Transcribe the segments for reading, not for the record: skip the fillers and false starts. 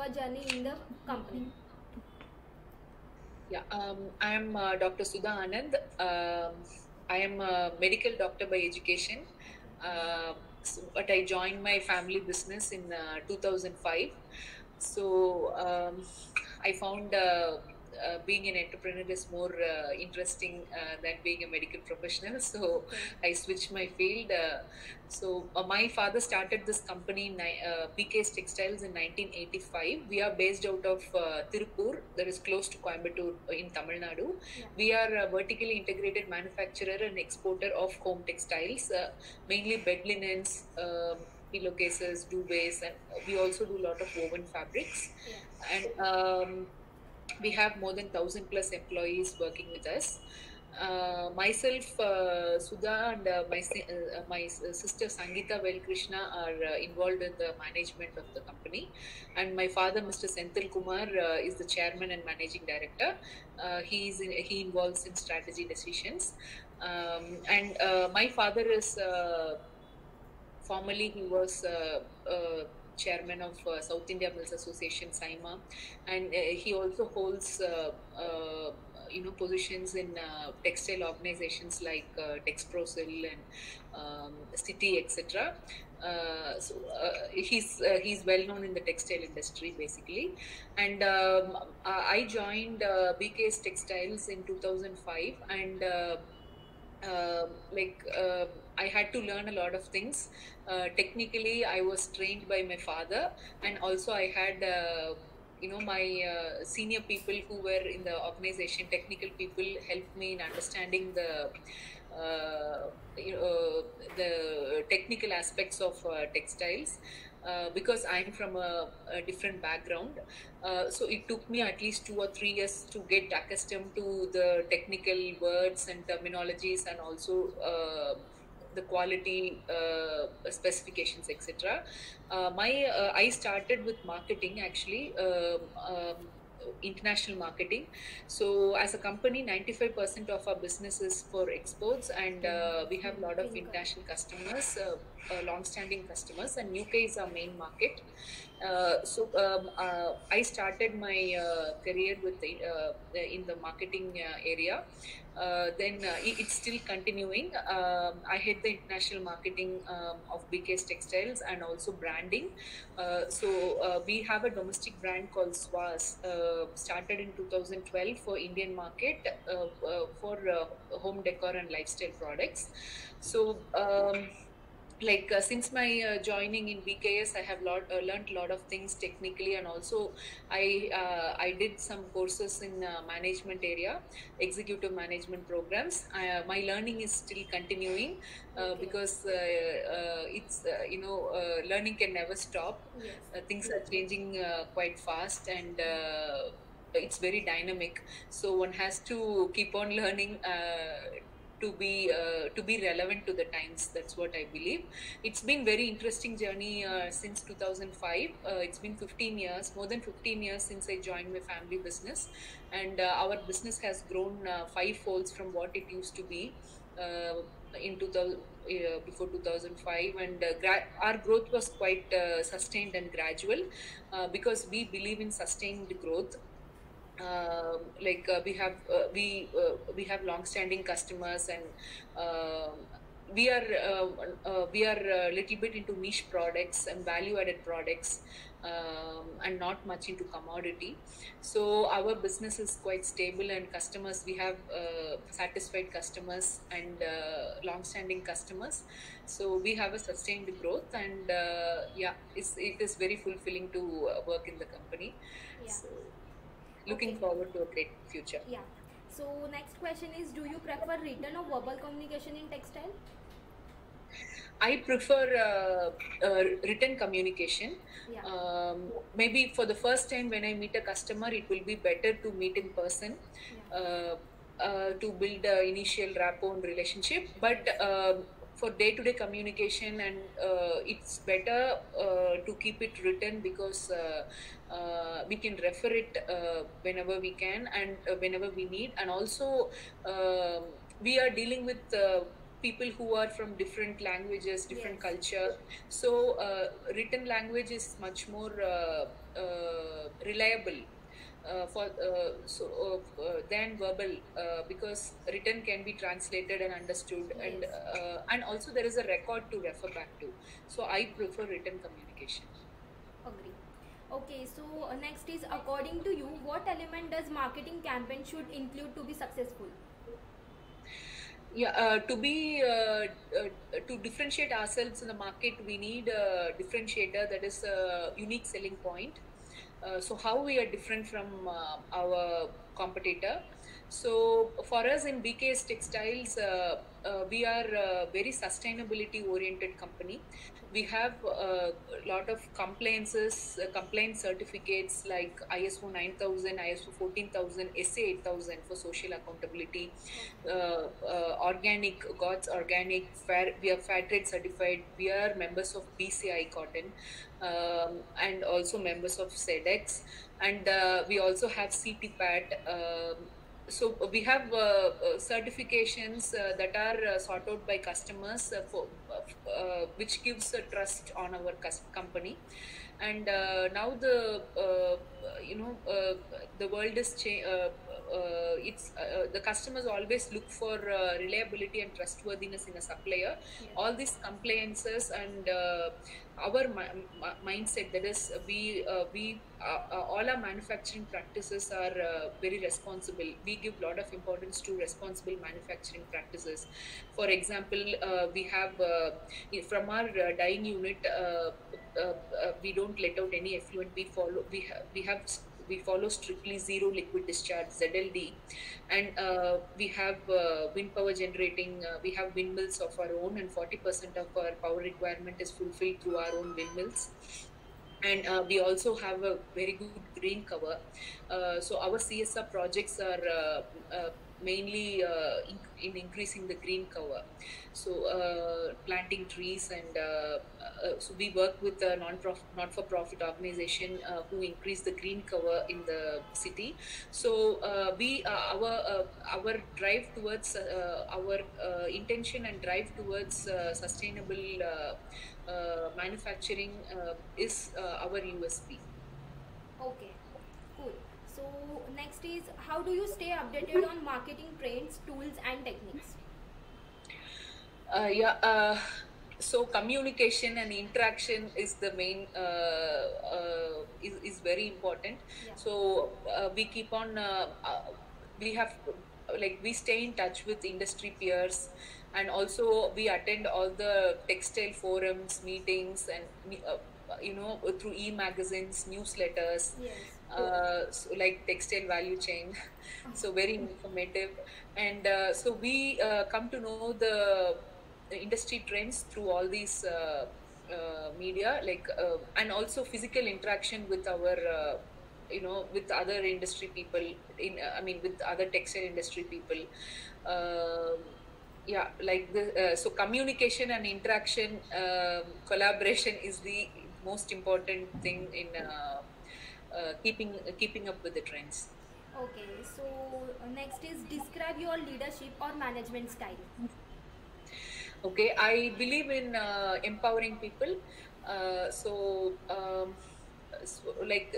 your journey in the company? Yeah, I am Dr. Sudha Anand. I am a medical doctor by education, but I joined my family business in 2005. So I found being an entrepreneur is more interesting than being a medical professional. So Okay. I switched my field. My father started this company, BK's Textiles, in 1985. We are based out of Tirupur, that is close to Coimbatore in Tamil Nadu. Yeah. We are a vertically integrated manufacturer and exporter of home textiles, mainly bed linens, pillowcases, duvets, and we also do a lot of woven fabrics. Yeah. And we have more than 1,000 plus employees working with us. Myself, Sudha, and my sister Sangeeta Velkrishna are involved in the management of the company, and my father, Mr. Senthil Kumar, is the chairman and managing director. He involves in strategy decisions, and my father is formerly he was chairman of South India Mills Association (SIMA), and he also holds positions in textile organizations like Texprosil and City, etc. He's well known in the textile industry basically, and I joined BK's Textiles in 2005, and like I had to learn a lot of things. Technically, I was trained by my father, and also I had my senior people who were in the organization, technical people, helped me in understanding uh, the technical aspects of textiles. Because I'm from a different background, so it took me at least 2 or 3 years to get accustomed to the technical words and terminologies, and also the quality specifications, etc. I started with marketing actually. International marketing. So as a company, 95% of our business is for exports, and we have a lot of international customers, long-standing customers, and UK is our main market. I started my career with in the marketing area. Then it's still continuing. I head the international marketing of BK's Textiles and also branding. We have a domestic brand called Swas, started in 2012 for Indian market, for home decor and lifestyle products. So since my joining in BKS, I have learned a lot of things technically, and also I did some courses in management area, executive management programs. My learning is still continuing, because it's learning can never stop. Yes. Things are changing quite fast, and it's very dynamic. So one has to keep on learning. To be relevant to the times. That's what I believe. It's been very interesting journey since 2005. It's been 15 years, more than 15 years since I joined my family business, and our business has grown five folds from what it used to be in 2000, before 2005, and our growth was quite sustained and gradual, because we believe in sustained growth. We have long-standing customers, and we are a little bit into niche products and value-added products, and not much into commodity. So our business is quite stable, and customers, we have satisfied customers and long-standing customers. So we have a sustained growth, and it is very fulfilling to work in the company. Yeah. So, looking Okay. forward to a great future. Yeah. So next question is, do you prefer written or verbal communication in textile? I prefer written communication. Yeah. Maybe for the first time when I meet a customer, it will be better to meet in person, to build an initial rapport and relationship. But for day-to-day communication, and it's better to keep it written, because we can refer it whenever we can, and whenever we need. And also, we are dealing with people who are from different languages, different Yes. culture. So written language is much more reliable than verbal, because written can be translated and understood, Yes. and also there is a record to refer back to. So I prefer written communication. Agree. Okay, so next is, according to you, what element does marketing campaign should include to be successful? Yeah, to differentiate ourselves in the market, we need a differentiator, that is a unique selling point. So how we are different from our competitor. So for us in BKS Textiles, we are a very sustainability oriented company. We have a lot of compliance certificates like ISO 9000, ISO 14000, SA 8000 for social accountability, Okay. organic, God's organic, fair, we are fair trade certified, we are members of BCI Cotton, and also members of SEDEX, and we also have CTPAT. So we have certifications that are sought out by customers, which gives a trust on our company. And now the world is it's the customers always look for reliability and trustworthiness in a supplier. Yes. All these compliances and our mindset, that is we all our manufacturing practices are very responsible. We give a lot of importance to responsible manufacturing practices. For example, we have from our dyeing unit, we don't let out any effluent. We follow strictly zero liquid discharge, ZLD, and we have wind power generating. We have windmills of our own, and 40% of our power requirement is fulfilled through our own windmills. And we also have a very good green cover. So our CSR projects are mainly in increasing the green cover. So planting trees, and so we work with a not-for-profit organization who increase the green cover in the city. So we our drive towards our intention and drive towards sustainable manufacturing is our USP. Okay, cool. So next is, how do you stay updated on marketing trends, tools, and techniques? Yeah. So communication and interaction is the main is very important. Yeah. So we keep on we have like we stay in touch with industry peers, and also we attend all the textile forums, meetings, and through e-magazines, newsletters, Yes. so like textile value chain. So very informative. And so we come to know the industry trends through all these media, and also physical interaction with our with other industry people, with other textile industry people. um, yeah, like the so communication and interaction, collaboration is the most important thing in keeping up with the trends. Okay, so next is, describe your leadership or management style. Okay, I believe in empowering people. Like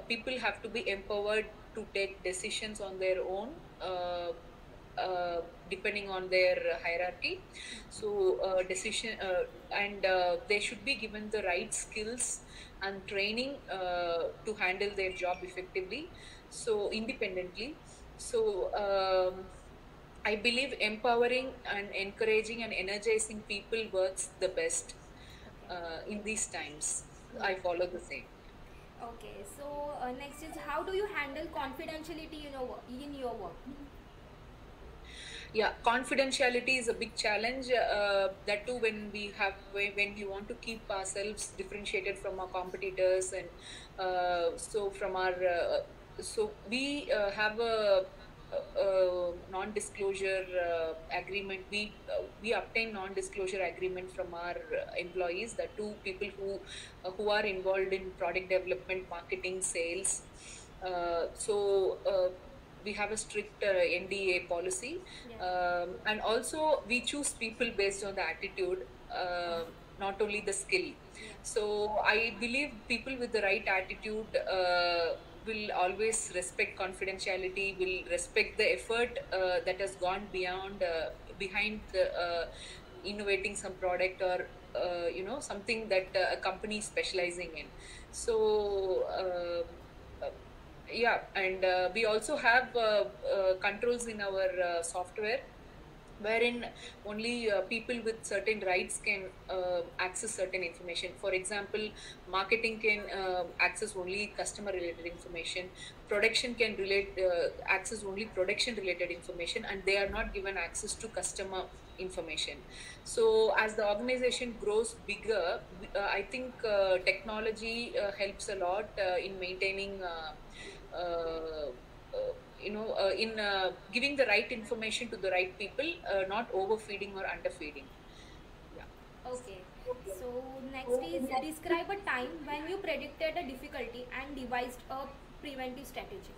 people have to be empowered to take decisions on their own, uh, depending on their hierarchy. So decision and they should be given the right skills and training to handle their job effectively, so independently. So I believe empowering and encouraging and energizing people works the best in these times. I Yes. follow the same. Okay, so next is, how do you handle confidentiality in your work? Yeah, confidentiality is a big challenge. That too, when we want to keep ourselves differentiated from our competitors, and so from our so we have a non-disclosure agreement. We obtain non-disclosure agreement from our employees. That too, people who are involved in product development, marketing, sales. So we have a strict NDA policy, Yeah. and also we choose people based on the attitude, not only the skill. Yeah. So I believe people with the right attitude will always respect confidentiality, will respect the effort that has gone beyond behind the innovating some product or something that a company is specializing in. So yeah, and we also have controls in our software wherein only people with certain rights can access certain information. For example, marketing can access only customer related information, production can access only production related information, and they are not given access to customer information. So as the organization grows bigger, I think technology helps a lot in maintaining uh, in giving the right information to the right people, not overfeeding or underfeeding. Yeah. Okay. So next is describe a time when you predicted a difficulty and devised a preventive strategy.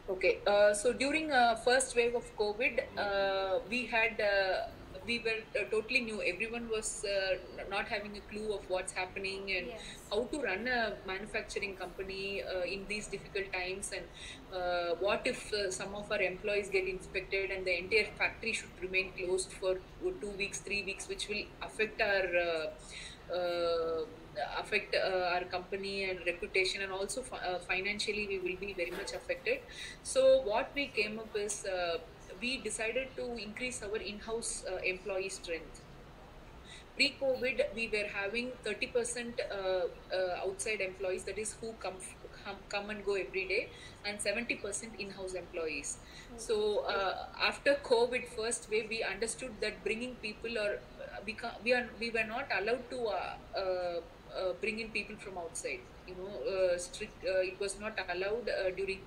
Okay. So during first wave of COVID, we were totally new. Everyone was not having a clue of what's happening and Yes. how to run a manufacturing company in these difficult times. And what if some of our employees get infected and the entire factory should remain closed for 2 weeks, 3 weeks, which will uh, affect our company and reputation, and also financially we will be very much affected. So what we came up is we decided to increase our in-house employee strength. Pre-COVID, we were having 30% outside employees, that is who come and go every day, and 70% in-house employees. So after COVID first wave, we understood that bringing people, or we were not allowed to bring in people from outside. Strict. It was not allowed during.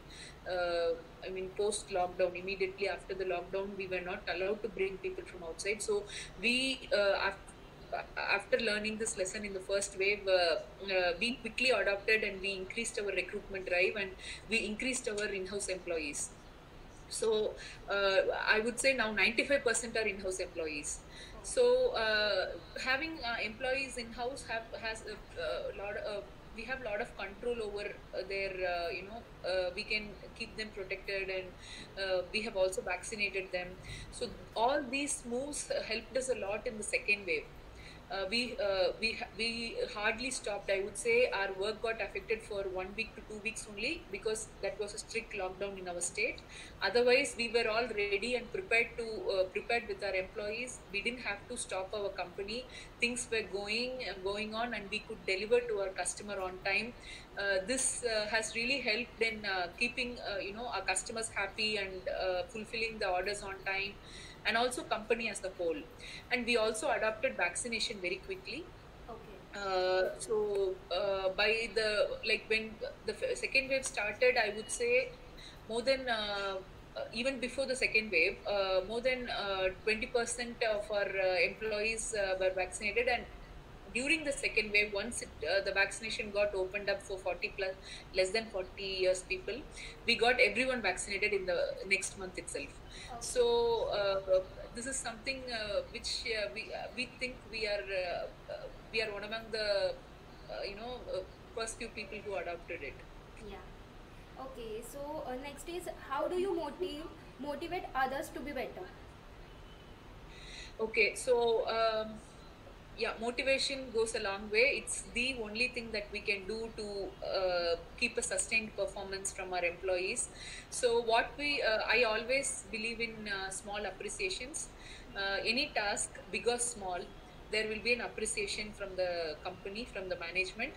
I mean, post lockdown. Immediately after the lockdown, we were not allowed to bring people from outside. So we after learning this lesson in the first wave, we quickly adopted and we increased our recruitment drive, and we increased our in-house employees. So I would say now 95% are in-house employees. So having employees in-house has a lot of we have a lot of control over their we can keep them protected, and we have also vaccinated them. So all these moves helped us a lot in the second wave. We hardly stopped. I would say our work got affected for 1 week to 2 weeks only, because that was a strict lockdown in our state. Otherwise, we were all ready and prepared with our employees. We didn't have to stop our company. Things were going on, and we could deliver to our customer on time. This has really helped in keeping our customers happy and fulfilling the orders on time, and also company as a whole. And we also adopted vaccination very quickly. Okay. So by the like when the second wave started, I would say more than even before the second wave, more than 20% of our employees were vaccinated. And during the second wave, once the vaccination got opened up for 40 plus, less than 40 years people, we got everyone vaccinated in the next month itself. Okay. So this is something which we think we are one among the first few people who adopted it. Yeah. Okay. So next is how do you motivate others to be better? Okay, so yeah, motivation goes a long way. It's the only thing that we can do to keep a sustained performance from our employees. So I always believe in small appreciations. Any task, big or small, there will be an appreciation from the company, from the management.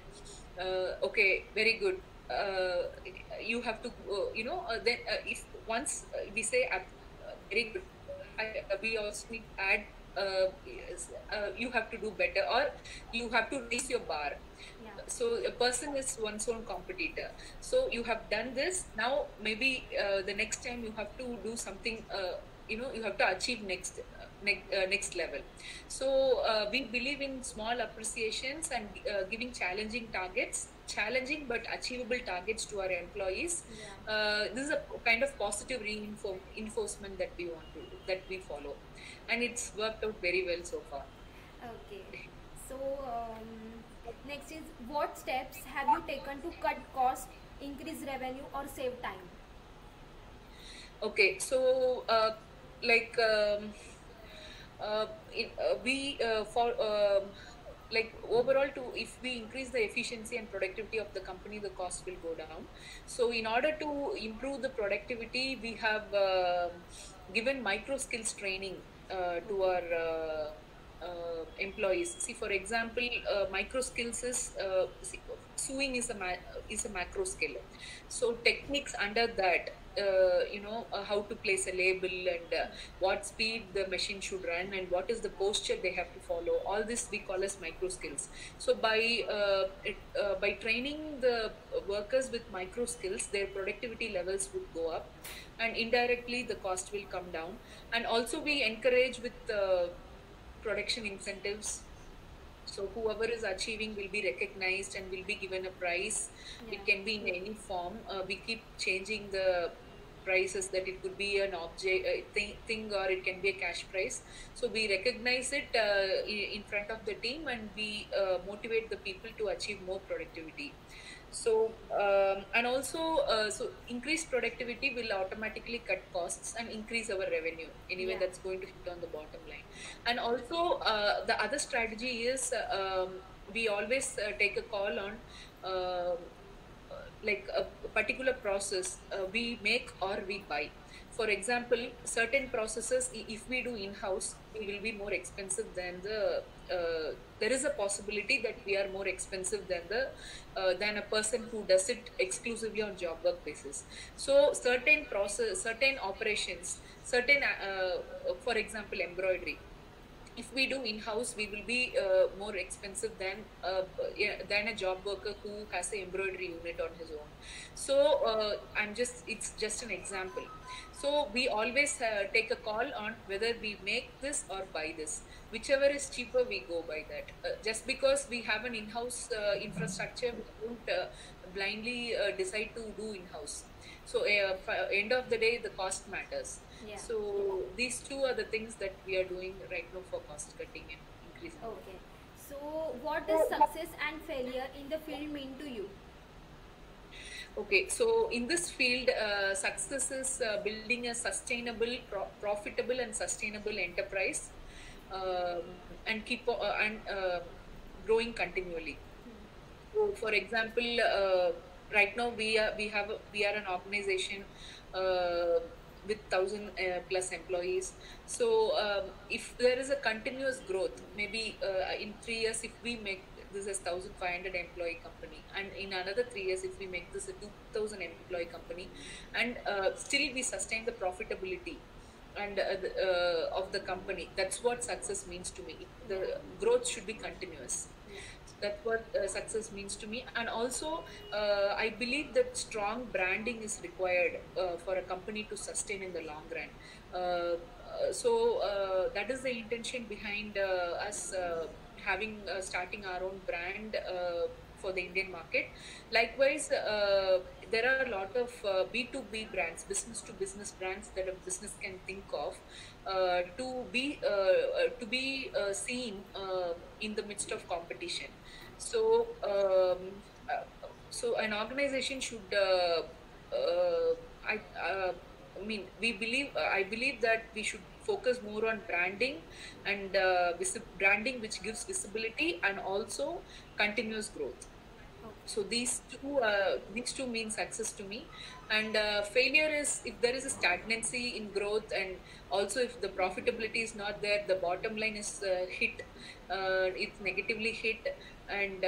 Okay, very good. You have to, then if once we say very good, we also need to add you have to do better, or you have to raise your bar. Yeah. So a person is one's own competitor. So you have done this, now maybe the next time you have to do something you have to achieve next level. So we believe in small appreciations and giving challenging but achievable targets to our employees. Yeah. This is a kind of positive reinforcement that we follow, and it's worked out very well so far. Okay. So, next is what steps have you taken to cut cost, increase revenue, or save time? Okay, so like we for like overall, to if we increase the efficiency and productivity of the company, the cost will go down. So in order to improve the productivity, we have given micro skills training to our employees. See, for example, micro skills is sewing is a macro skill. So techniques under that, how to place a label, and what speed the machine should run, and what is the posture they have to follow. All this we call as micro skills. So by training the workers with micro skills, their productivity levels would go up, and indirectly the cost will come down. And also we encourage with production incentives, so whoever is achieving will be recognized and will be given a prize. Yeah. It can be in any form. We keep changing the prices, that it could be an object thing, or it can be a cash prize. So we recognize it in front of the team, and we motivate the people to achieve more productivity. So and also so increased productivity will automatically cut costs and increase our revenue. Anyway, Yeah. that's going to hit on the bottom line. And also the other strategy is, we always take a call on uh, like a particular process, we make or we buy. For example, certain processes, if we do in-house, we will be more expensive than there is a possibility that we are more expensive than a person who does it exclusively on job work basis. So certain operations, for example, embroidery, if we do in-house, we will be more expensive yeah, than a job worker who has an embroidery unit on his own. So it's just an example. So we always take a call on whether we make this or buy this. Whichever is cheaper, we go by that. Just because we have an in-house infrastructure, we don't blindly decide to do in-house. So end of the day, the cost matters. Yeah. So these two are the things that we are doing right now for cost cutting and increasing. Okay. So, what does success and failure in the field mean to you? Okay, so in this field, success is building a sustainable, profitable, and sustainable enterprise, um, and growing continually. So, for example, right now we are an organization uh, with 1,000 plus employees. So if there is a continuous growth, maybe in 3 years, if we make this as 1,500 employee company, and in another 3 years, if we make this a 2,000 employee company, and still we sustain the profitability and of the company, that's what success means to me. The growth should be continuous. That's what success means to me. And also I believe that strong branding is required for a company to sustain in the long run. That is the intention behind us having starting our own brand for the Indian market. Likewise, there are a lot of B2B brands, business to business brands, that a business can think of to be seen in the midst of competition. So, so an organization should. I. I believe that we should focus more on branding and branding, which gives visibility and also continuous growth. So these two mean success to me. And failure is if there is a stagnancy in growth, and also if the profitability is not there, the bottom line is hit, it's negatively hit, and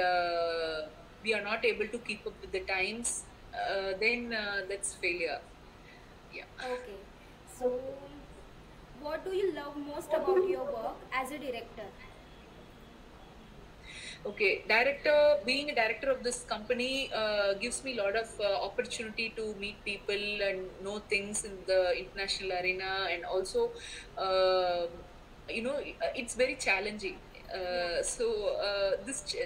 we are not able to keep up with the times, then that's failure. Yeah. Okay. So, what do you love most about your work as a director? Okay, being a director of this company gives me a lot of opportunity to meet people and know things in the international arena, and also, it's very challenging. Yeah.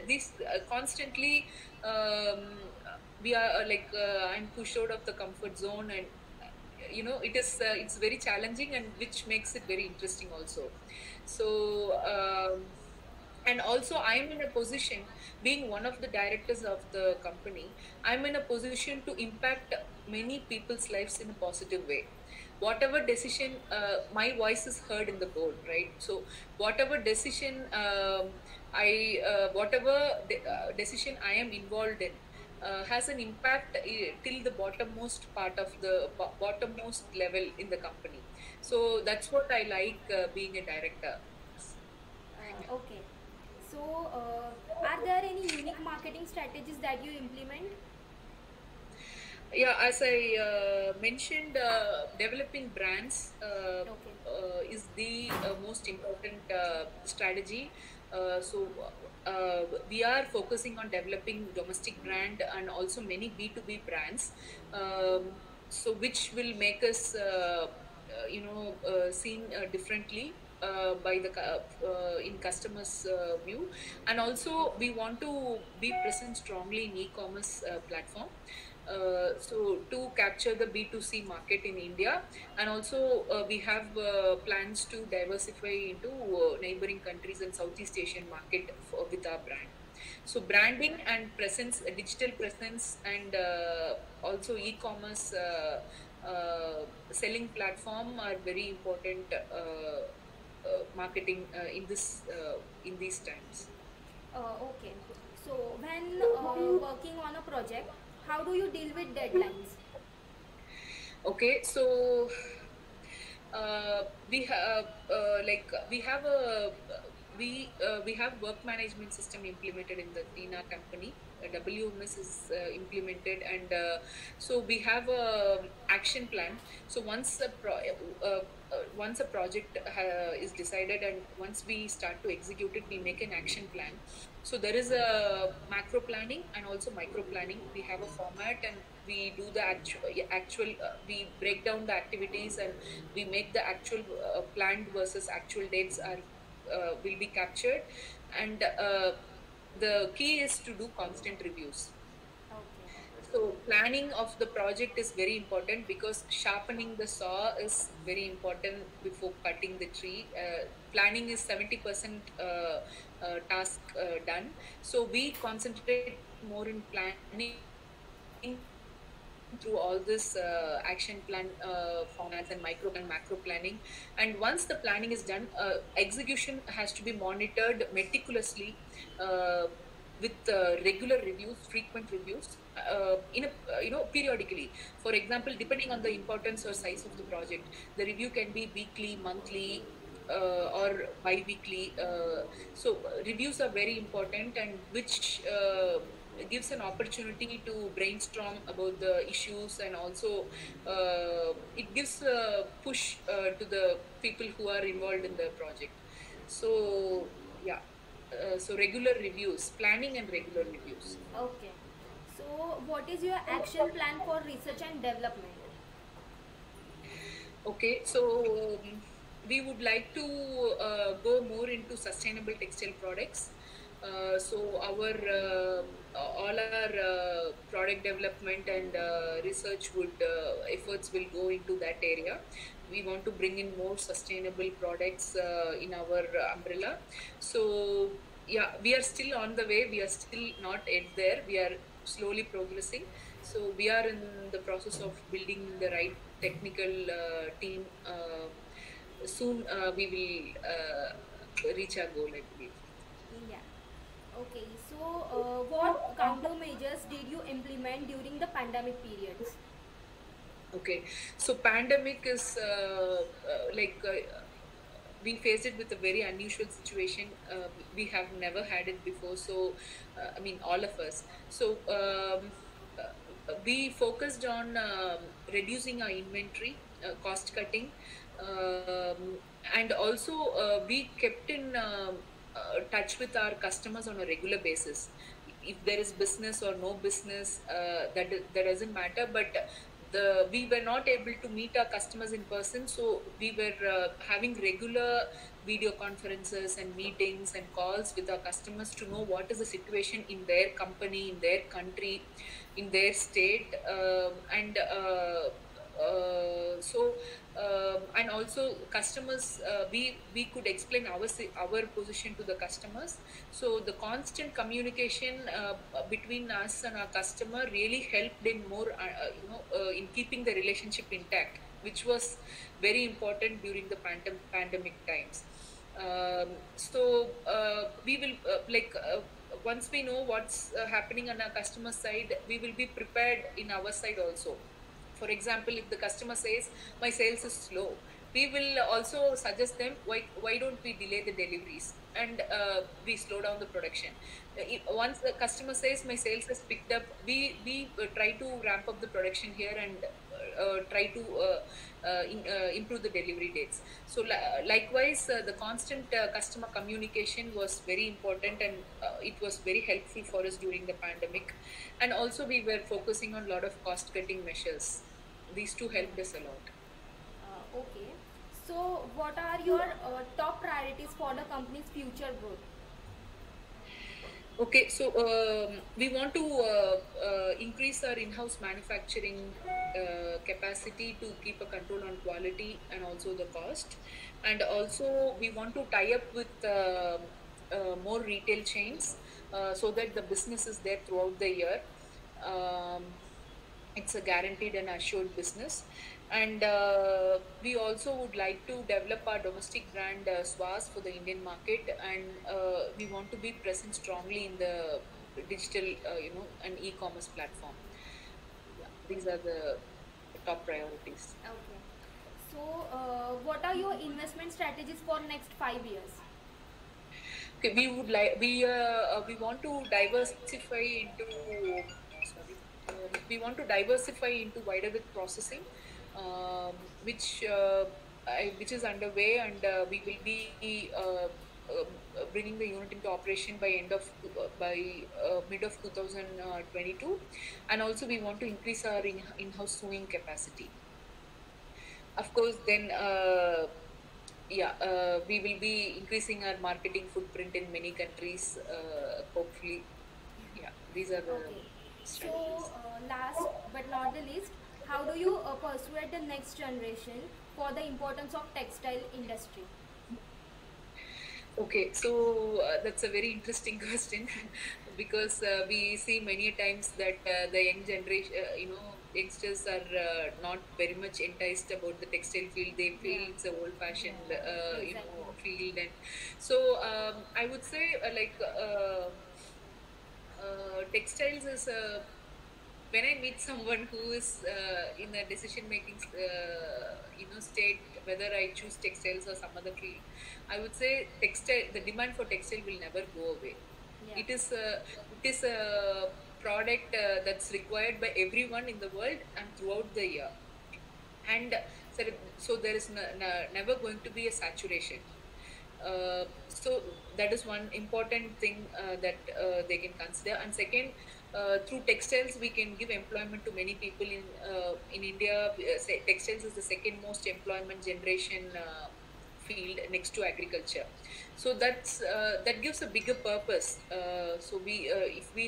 This constantly, um, we are I'm pushed out of the comfort zone, and it's very challenging, and which makes it very interesting also. So. And also, I'm in a position, being one of the directors of the company, I'm in a position to impact many people's lives in a positive way. Whatever decision, my voice is heard in the board, right? So whatever decision, decision I am involved in has an impact till the bottommost part of the bottommost level in the company. So that's what I like, being a director. Okay. So, are there any unique marketing strategies that you implement? Yeah, as I mentioned, developing brands Okay. is the most important strategy. We are focusing on developing domestic brand and also many B2B brands, which will make us, seen differently by the in customers' view. And also, we want to be present strongly in e-commerce platform, to capture the B2C market in India. And also, we have plans to diversify into neighboring countries and Southeast Asian market with our brand. So branding and presence, digital presence, and also e-commerce selling platform are very important marketing in these times. Okay. So, when working on a project, how do you deal with deadlines? Okay, so we have we have a we have work management system implemented in our company. WMS is implemented, and so we have a action plan. So once a project is decided, and once we start to execute it, we make an action plan. So there is a macro planning and also micro planning. We have a format, and we do the actual we break down the activities, and we make the actual planned versus actual dates are will be captured. And the key is to do constant reviews. Okay. So planning of the project is very important, because sharpening the saw is very important before cutting the tree. Planning is 70% task done. So we concentrate more in planning through all this action plan formats and micro and macro planning. And once the planning is done, execution has to be monitored meticulously, uh, with regular reviews, frequent reviews, in a periodically. For example, depending on the importance or size of the project, the review can be weekly, monthly, or bi-weekly. Reviews are very important, and which gives an opportunity to brainstorm about the issues, and also it gives a push to the people who are involved in the project. So yeah, so regular reviews, planning and regular reviews. Okay. So, what is your action plan for research and development? Okay, so we would like to go more into sustainable textile products. So our all our product development and research would efforts will go into that area. We want to bring in more sustainable products in our umbrella. So yeah, we are still on the way. We are still not yet there. We are slowly progressing. So we are in the process of building the right technical team. Soon we will reach our goal, I believe. Yeah. Okay. So, what countermeasures did you implement during the pandemic periods? Okay, so pandemic is we faced it with a very unusual situation. We have never had it before. So, I mean, all of us. So, we focused on reducing our inventory, cost cutting, and also we kept in. touch with our customers on a regular basis. If there is business or no business, that doesn't matter. But we were not able to meet our customers in person, so we were having regular video conferences and meetings and calls with our customers to know what is the situation in their company, in their country, in their state, and so and also customers, we could explain our position to the customers. So the constant communication between us and our customer really helped in more in keeping the relationship intact, which was very important during the pandemic times. So we will once we know what's happening on our customer side, we will be prepared in our side also. For example, if the customer says my sales is slow, we will also suggest them, why don't we delay the deliveries and we slow down the production. Once the customer says my sales has picked up, we try to ramp up the production here and try to improve the delivery dates. So likewise, the constant customer communication was very important, and it was very helpful for us during the pandemic. And also we were focusing on a lot of cost cutting measures. These two helped us a lot. Okay. So, what are your top priorities for the company's future growth? Okay, so we want to increase our in-house manufacturing capacity to keep a control on quality and also the cost. And also we want to tie up with more retail chains so that the business is there throughout the year. Um, it's a guaranteed and assured business. And we also would like to develop our domestic brand Swas for the Indian market, and we want to be present strongly in the digital, and e-commerce platform. Yeah, these are the top priorities. Okay. So, what are your investment strategies for next 5 years? Okay, we want to diversify into sorry we want to diversify into wider width processing, um, which which is underway, and we will be bringing the unit into operation by by mid of 2022. And also we want to increase our in-house sewing capacity. Of course, then yeah, we will be increasing our marketing footprint in many countries, hopefully. Yeah, these are the Okay. So, strategies. last but not the least, how do you persuade the next generation for the importance of textile industry? Okay, so that's a very interesting question because we see many times that the young generation, youngsters are not very much enticed about the textile field. They Yeah. feel it's a old-fashioned, Yeah. Exactly. field, and so I would say textiles is a when I meet someone who is in a decision making state, whether I choose textiles or some other field, I would say textile. The demand for textile will never go away. Yeah. It is a product that's required by everyone in the world and throughout the year. And so, so there is never going to be a saturation. So that is one important thing that they can consider. And second, through textiles we can give employment to many people in India. Textiles is the second most employment generation field next to agriculture. So that gives a bigger purpose. So we if we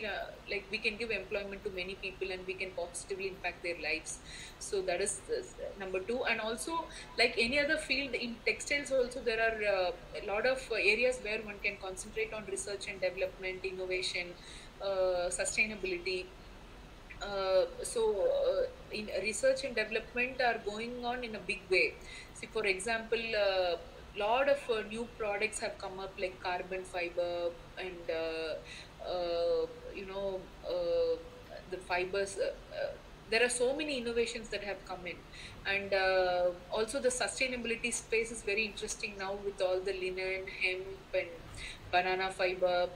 like we can give employment to many people and we can positively impact their lives. So that is number two. And also, like any other field in textiles also, there are a lot of areas where one can concentrate on research and development, innovation, sustainability. In research and development are going on in a big way. See, for example, lot of new products have come up, like carbon fiber and you know the fibers. There are so many innovations that have come in, and also the sustainability space is very interesting now with all the linen, hemp, and banana fiber.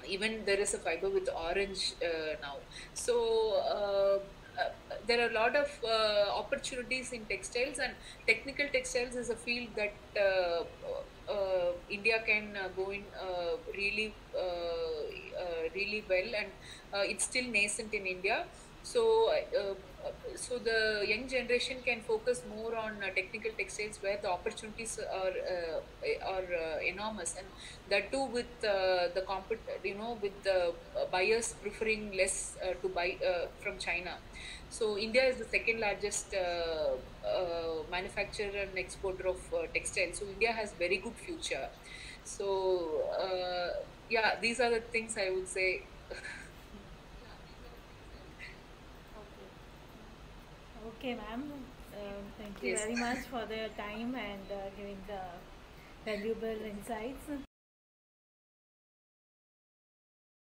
Even there is a fiber with orange now. So there are a lot of opportunities in textiles, and technical textiles is a field that India can go in really well, and it's still nascent in India. So, so the young generation can focus more on technical textiles, where the opportunities are enormous, and that too with with the buyers preferring less to buy from China. So India is the second largest manufacturer and exporter of textiles. So India has very good future. So yeah, these are the things I would say. Okay. Okay, ma'am. Thank you Yes. very much for the time and giving the valuable insights.